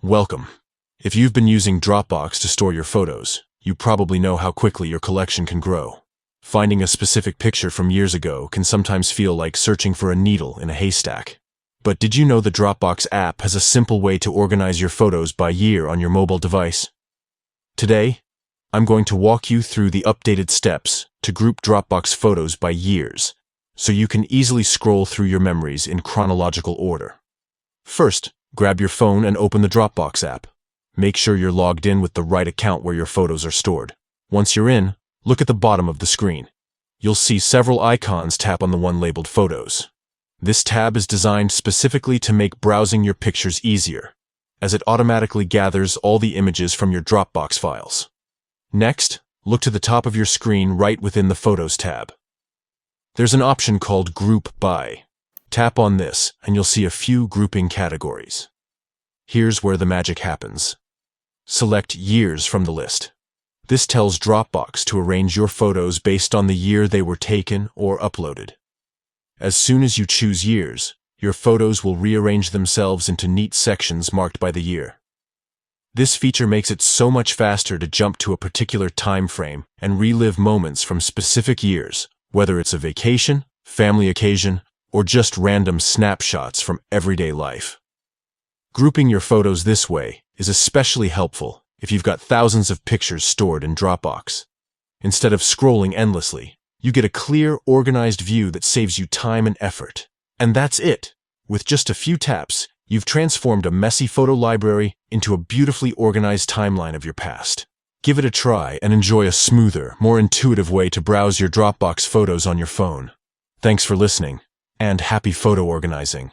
Welcome. If you've been using Dropbox to store your photos, you probably know how quickly your collection can grow. Finding a specific picture from years ago can sometimes feel like searching for a needle in a haystack. But did you know the Dropbox app has a simple way to organize your photos by year on your mobile device? Today, I'm going to walk you through the updated steps to group Dropbox photos by years, so you can easily scroll through your memories in chronological order. First, grab your phone and open the Dropbox app. Make sure you're logged in with the right account where your photos are stored. Once you're in, look at the bottom of the screen. You'll see several icons. Tap on the one labeled Photos. This tab is designed specifically to make browsing your pictures easier, as it automatically gathers all the images from your Dropbox files. Next, look to the top of your screen right within the Photos tab. There's an option called Group By. Tap on this, and you'll see a few grouping categories. Here's where the magic happens. Select Years from the list. This tells Dropbox to arrange your photos based on the year they were taken or uploaded. As soon as you choose years, your photos will rearrange themselves into neat sections marked by the year. This feature makes it so much faster to jump to a particular time frame and relive moments from specific years, whether it's a vacation, family occasion, or just random snapshots from everyday life. Grouping your photos this way is especially helpful if you've got thousands of pictures stored in Dropbox. Instead of scrolling endlessly, you get a clear, organized view that saves you time and effort. And that's it. With just a few taps, you've transformed a messy photo library into a beautifully organized timeline of your past. Give it a try and enjoy a smoother, more intuitive way to browse your Dropbox photos on your phone. Thanks for listening, and happy photo organizing.